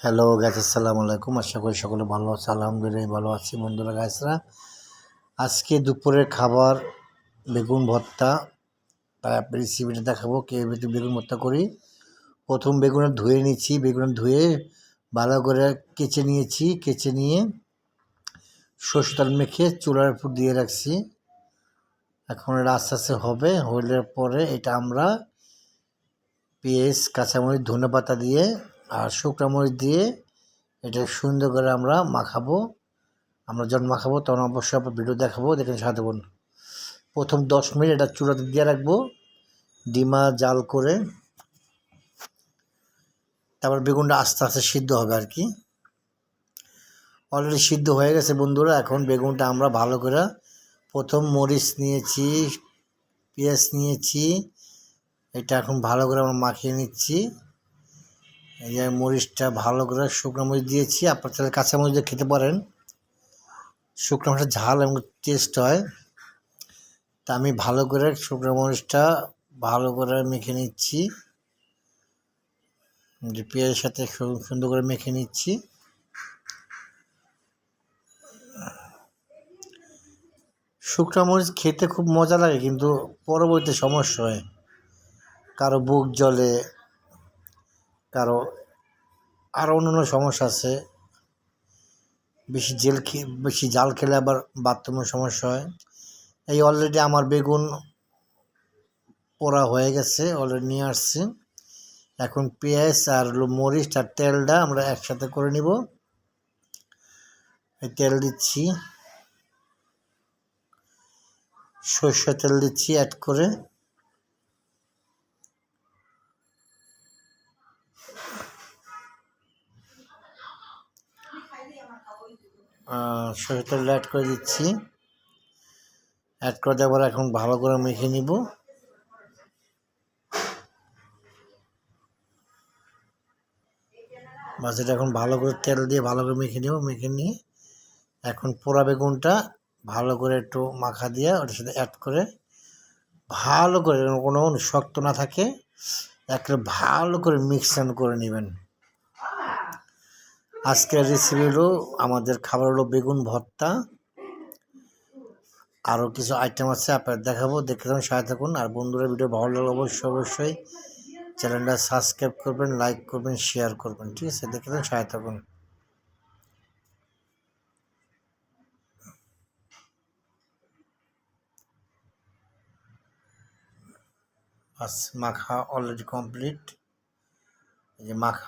Hello guys, আসসালামু আলাইকুম। আশা করি সকলে ভালো আছে। আলহামদুলিল্লাহ ভালো আছি বন্ধুরা। গাইসরা, আজকে দুপুরের খাবার বেগুন ভর্তা। তাই আপনি রেসিপিটা দেখাবো কীভাবে বেগুন ভর্তা করি। প্রথম বেগুনটা ধুয়ে নিচ্ছি। বেগুন ধুয়ে ভালো করে কেচে নিয়েছি। কেচে নিয়ে সরষের তেল মেখে চুলার উপর দিয়ে রাখছি। এখন এটা আস্তে আস্তে হবে। হলে পরে এটা আমরা পেঁয়াজ, কাঁচামরিচ, ধনেপাতা দিয়ে আর শুকনো মরিচ দিয়ে এটা সুন্দর করে আমরা মাখাবো। আমরা যখন মাখাবো তখন অবশ্যই আপনার ভিডিও দেখাবো, দেখেন সাথে থাকুন। প্রথম 10 মিনিট এটা চুলাতে দিয়ে রাখবো ডিমা জাল করে। তারপর বেগুনটা আস্তে আস্তে সিদ্ধ হবে আর কি। অলরেডি সিদ্ধ হয়ে গেছে বন্ধুরা। এখন বেগুনটা আমরা ভালো করে প্রথম মরিচ নিয়েছি, পেঁয়াজ নিয়েছি, এটা এখন ভালো করে আমরা মাখিয়ে নিচ্ছি। এই যে মরিচটা ভালো করে শুকনো মরিচ দিয়েছি। আপনার চাইলে কাঁচা মরিচ দিয়ে খেতে পারেন। শুকনো মরিচের ঝাল এবং টেস্ট হয়। তা আমি ভালো করে শুকনো মরিচটা ভালো করে মেখে নিচ্ছি। যে পেঁয়াজের সাথে সুন্দর করে মেখে নিচ্ছি। শুকনো মরিচ খেতে খুব মজা লাগে, কিন্তু পরবর্তীতে সমস্যা হয়। কারো বুক জ্বলে, কারো আরও অন্যান্য সমস্যা আছে। বেশি জাল খেলে আবার বাথরুমের সমস্যা হয়। এই অলরেডি আমার বেগুন পোড়া হয়ে গেছে, অলরেডি নিয়ে আসছি। এখন পেঁয়াজ আর মরিচ আর তেলটা আমরা একসাথে করে নিব। এই তেল দিচ্ছি, সরষের তেল দিচ্ছি অ্যাড করে। সরষের তেল অ্যাড করে দিচ্ছি। অ্যাড করে দেওয়ার পর এখন ভালো করে মেখে নিব। মাছটা এখন ভালো করে তেল দিয়ে ভালো করে মেখে নেব। মেখে নিয়ে এখন পোড়া বেগুনটা ভালো করে একটু মাখা দিয়ে ওটার সাথে অ্যাড করে ভালো করে, কোনো শক্ত না থাকে, একেবারে ভালো করে মিক্সচার করে নেবেন। আজকের রেসিপি হলো, আমাদের খাবার হলো বেগুন ভর্তা। আরও কিছু আইটেম আছে আপনার দেখাবো, দেখে থাকুন, সাথে থাকুন। আর বন্ধুরা, ভিডিও ভালো লাগলে অবশ্যই চ্যানেলটা সাবস্ক্রাইব করবেন, লাইক করবেন, শেয়ার করবেন। ঠিক আছে, দেখে থাকুন, সাথে থাকুন। বাস, মাখা অলরেডি কমপ্লিট। এই যে মাখা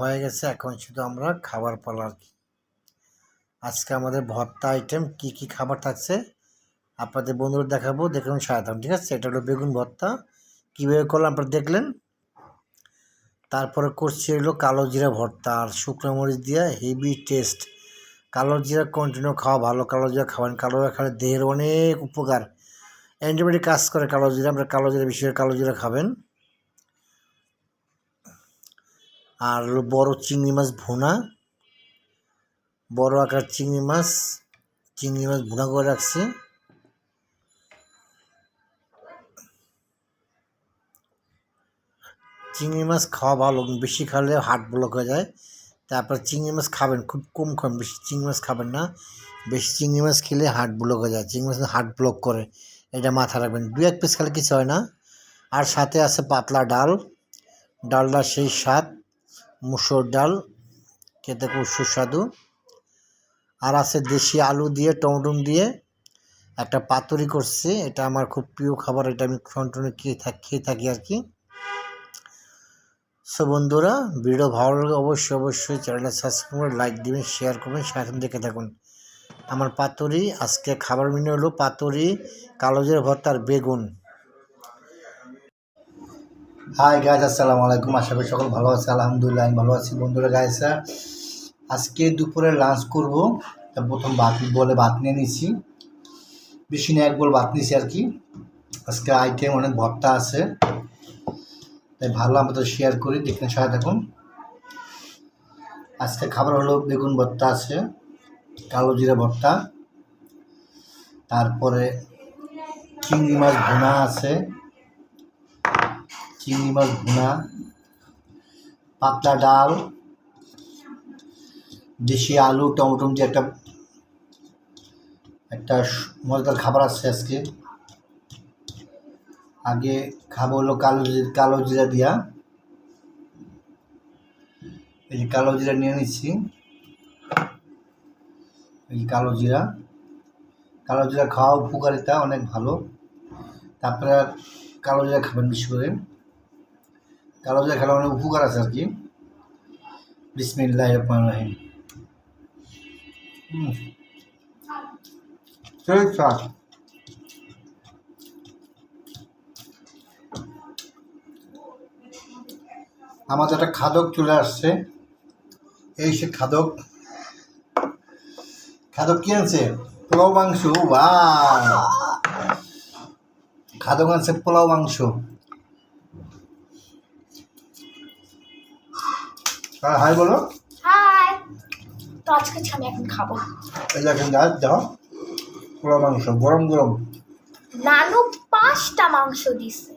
হয়ে গেছে, এখন শুধু আমরা খাবার পালা আর কি। আজকে আমাদের ভর্তা আইটেম কি কি খাবার থাকছে আপনাদের বন্ধুরা দেখাবো, দেখুন সাথে থাকুন। ঠিক আছে, এটা হলো বেগুন ভর্তা। কীভাবে করলাম আপনারা দেখলেন। তারপরে করছি হলো কালো জিরা ভর্তা আর শুকনো মরিচ দিয়ে হেভি টেস্ট। কালো জিরা কন্টিনিউ খাওয়া ভালো। কালো জিরা খাবেন, কালো জিরা খালে দেহের অনেক উপকার, অ্যান্টিবায়োটিক কাজ করে কালো জিরা। আমরা কালো জিরা, বিশেষ করে কালো জিরা খাবেন। আর হলো বড় চিংড়ি মাছ ভুনা, বড় আকার চিংড়ি মাছ ভুনা করে রাখছি। চিংড়ি মাছ খাওয়া ভালো, বেশি খালে হার্ট ব্লক হয়ে যায়। তারপর চিংড়ি মাছ খাবেন, খুব কম খাবেন, বেশি চিংড়ি মাছ খাবেন না। বেশি চিংড়ি মাছ খেলে হার্ট ব্লক হয়ে যায়। চিংড়ি মাছ হার্ট ব্লক করে, এটা মাথায় রাখবেন। 2-1 পিস খেলে কিছু হয় না। আর সাথে আছে পাতলা ডাল। ডালটা সেই স্বাদ, মুসুর ডাল, খেতে খুব সুস্বাদু। আর আছে দেশি আলু দিয়ে, টমেটো দিয়ে একটা পাতুরি করছি। এটা আমার খুব প্রিয় খাবার, এটা আমি কন্টিনিউ খেয়ে থাকি আর কি। সো বন্ধুরা, ভিডিও ভালো লাগলে অবশ্যই চ্যানেলটা সাবস্ক্রাইব করে লাইক দিবেন, শেয়ার করবেন, সাথে দেখে থাকুন। আমার পাতুরি, আজকে খাবার মেনু হলো পাতুরি, কালো জিরা ভর্তা আর বেগুন। হাই গাইস, আসসালামু আলাইকুম। আশা করি সকল ভালো আছে। আলহামদুলিল্লাহ আমি ভালো আছি বন্ধুরা। গাইসরা, আজকে দুপুরে লাঞ্চ করব। তা প্রথম ভাত নিয়ে নিয়েছি, বেশি না, 1 বল ভাত নিয়েছি আর কি। আজকে আইটেম অনেক ভর্তা আছে, তাই ভালো আমাদের শেয়ার করি, দেখুন সাথে থাকুন। আজকে খাবার হলো বেগুন ভর্তা আছে, কালো জিরা ভর্তা, তারপরে চিংড়ি মাছ ভুনা আছে, পাতলা ডাল, দেশি আলু টমেটো দিয়ে একটা একটা মজাদার খাবার আছে আজকে। আগে খাবো হলো কালো জিরা দিয়া। এই কালো জিরা নিয়ে নিচ্ছি, এই কালো জিরা খাওয়া উপকারিতা অনেক ভালো। তারপরে কালো জিরা খাবেন, বেশি করে কালো জিরা খেলে অনেক উপকার আছে আর কি। বিসমিল্লাহির রহমানির রহিম। আমাদের একটা খাদক চলে আসছে, এই সে খাদক কি আনছে? পোলাও মাংস। খাদক আনছে পোলাও মাংস। হাই বলো। হাই। তো আজকে আমি এখন খাবো। এই দেখেন গাছ, দাও পোলাও মাংস গরম গরম। নানু 5টা মাংস দিছে।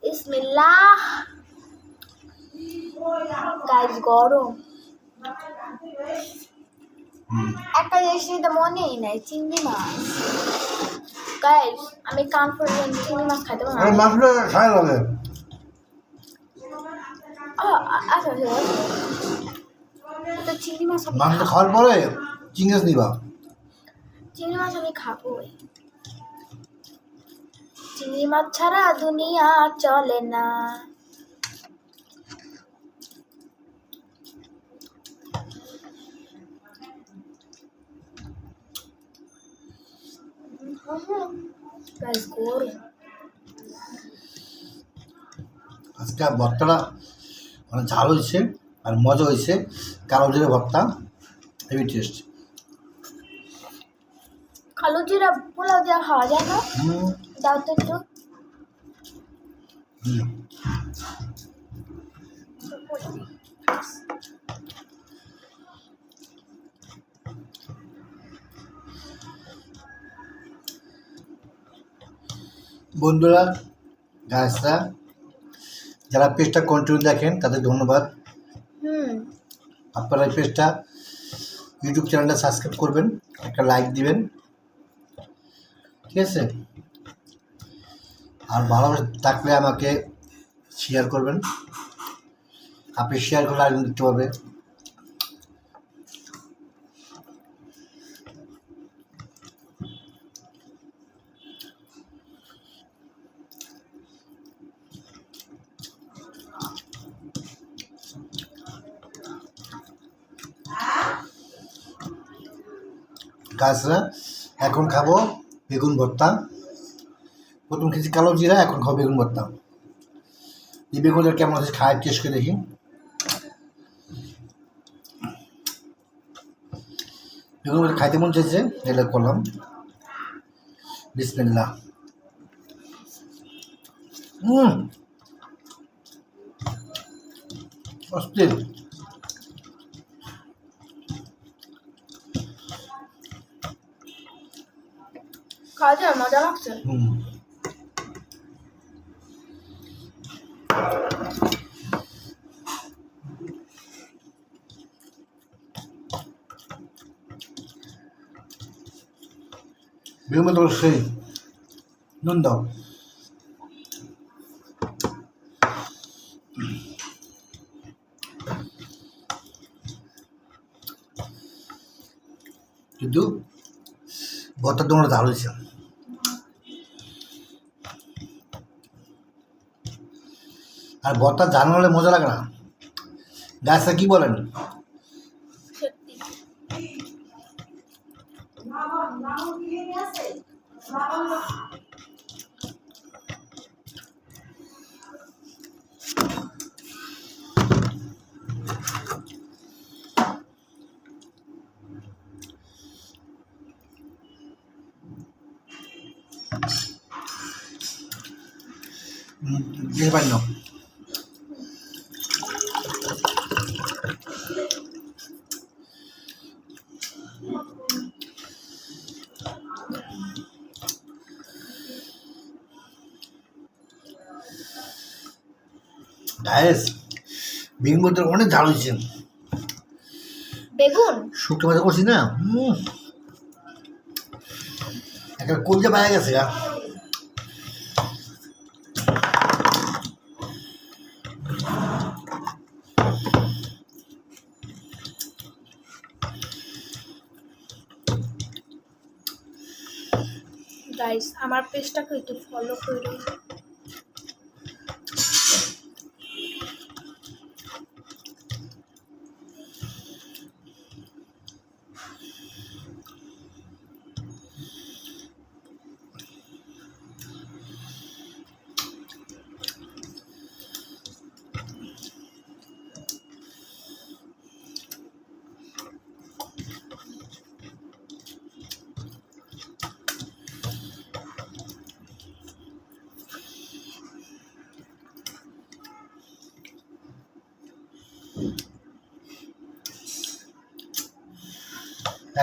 বিসমিল্লাহ। গাইস গরম। একটা জিনিস নিতে মনেই নাই, চিংড়ি মাছ। গাইস আমি কনফিডেন্ট চিংড়ি মাছ খাইতে পারবো না। মাছটা খাই লাগে। আচ্ছা তো চিংড়ি মাছ মাংস খাওয়ার পরে চিংড়ি মাছ নিবা। চিংড়ি মাছ আমি খাবোই। চিংড়ি মাছ ছাড়া দুনিয়া চলে না। আজকে ভর্তাটা মানে ঝাল হয়েছে আর মজা হয়েছে। কালো জিরা ভর্তা হেভি টেস্ট। কালো জিরা পোলাও দেওয়া খাওয়া যায় না? দাও তো একটু। বন্ধুরা, গাছরা যারা পেজটা কন্টিনিউ দেখেন তাদের ধন্যবাদ। আপনারা এই পেজটা ইউটিউব চ্যানেলটা সাবস্ক্রাইব করবেন, একটা লাইক দিবেন, ঠিক আছে? আর ভালোবাসা থাকলে আমাকে শেয়ার করবেন। আপনি শেয়ার করলে আরেকজন দেখতে পাবে। গাছরা এখন খাবো বেগুন ভর্তা। প্রথম খেয়েছি কালো জিরা, এখন খাবো বেগুন ভর্তা। এই বেগুনটা কেমন আছে খায় টেস্ট করে দেখি। বেগুন ভর্তা খাইতে মন চাইছে, এটা করলাম। বিসমিল্লাহ। অস্থির। খাওয়া যায়, মজা লাগছে। বেগুন তো সেই নুন দাও। কিন্তু ভর্তার তোমার ঝাল হয়েছে। আর ভর্তা ঝাল হলে মজা লাগে না। গাছটা কি বলেন? যেতে পারি না। গায়েস বেগুন ভর্তা অনেক ঝাল হয়েছে। বেগুন শুক্তো ভাজা করছি না, একটা কলজা পাওয়া গেছে গা। গাইস আমার পেজটাকে একটু ফলো করুন।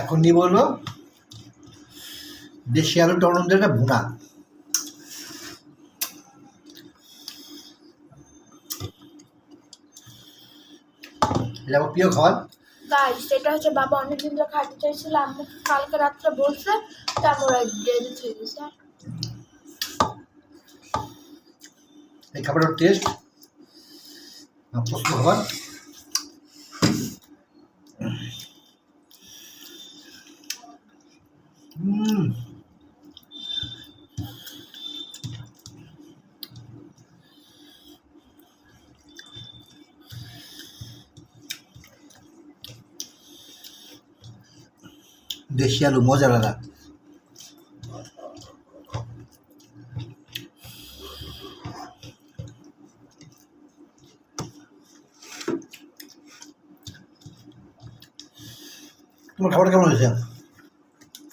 এখন নিব হলো দেশি আলু টমেটো দিয়ে একটা ভুনা। এটা আমার প্রিয় খাবার। গাইস এটা হচ্ছে বাবা অনেকদিন ধরে খাইতে চাইছিল, আমি কালকে রাত্রে বলছে তারপর দেরি হয়ে গেছে। এই খাবারের টেস্ট পছন্দ খাবার। দেশি আলু মজা লাগা। তোমার খাবার কেমন হয়েছে?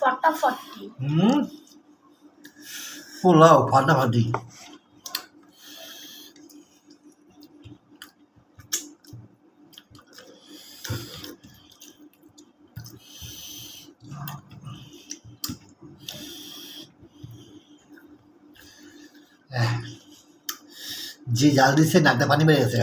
ফটাফটি পোলাও ফাটাফাটি। যে জাল দিচ্ছে নাকটা পানি বেড়ে গেছে।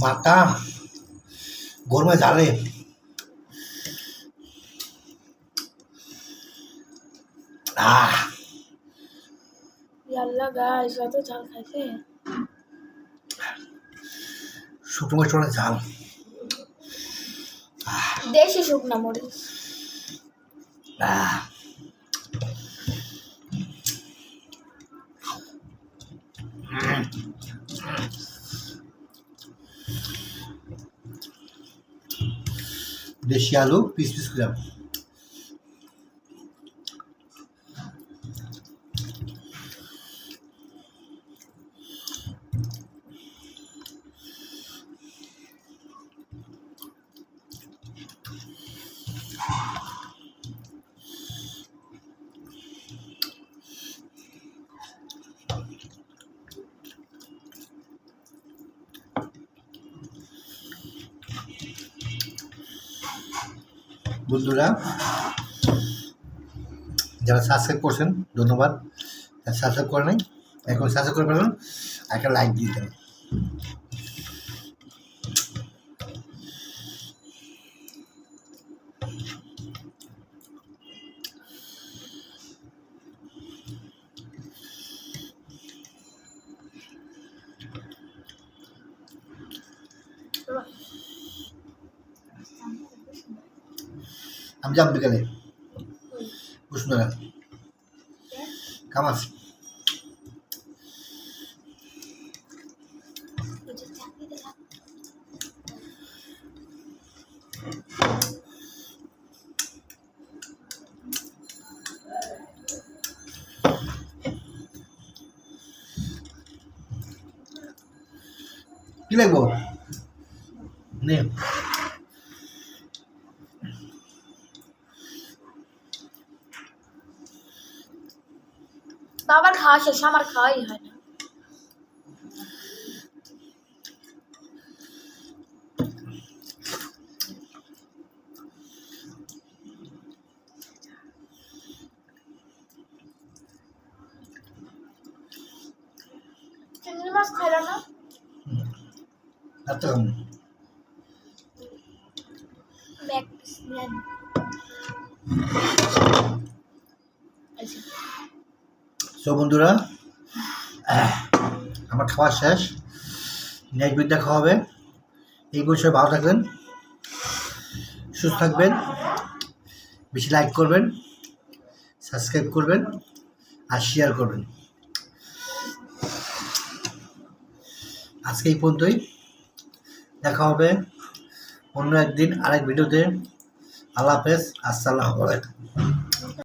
মাথা গরমে জ্বালে। ইয়াল্লা গাইস এত ঝাল খাইছে। শুকনো মরিচ অনেক ঝাল। দেশি শুকনা মরিচ। দেশি আলু পিস পিস করে। বন্ধুরা যারা সাবস্ক্রাইব করছেন ধন্যবাদ, যারা সাবস্ক্রাইব করে নাই এখন সাবস্ক্রাইব করে ফেলুন, একটা লাইক দিয়ে দেন। আমি যাব বিকালে বসুন্ধরা কাম আছে। কি লাগবো নে বাবার খাওয়া শেষ, আমার খাওয়াই হয় না। চিংড়ি মাছ খাইল না? এত কম ব্যাক পিস নেন। সো বন্ধুরা, আমার খাওয়া শেষ। নেক্সট ভিডিও দেখা হবে। এই বিষয়ে ভালো থাকবেন, সুস্থ থাকবেন, বেশি লাইক করবেন, সাবস্ক্রাইব করবেন আর শেয়ার করবেন। আজকে এই পর্যন্তই, দেখা হবে অন্য একদিন আরেক ভিডিওতে। আল্লাহ হাফেজ, আসসালামু আলাইকুম।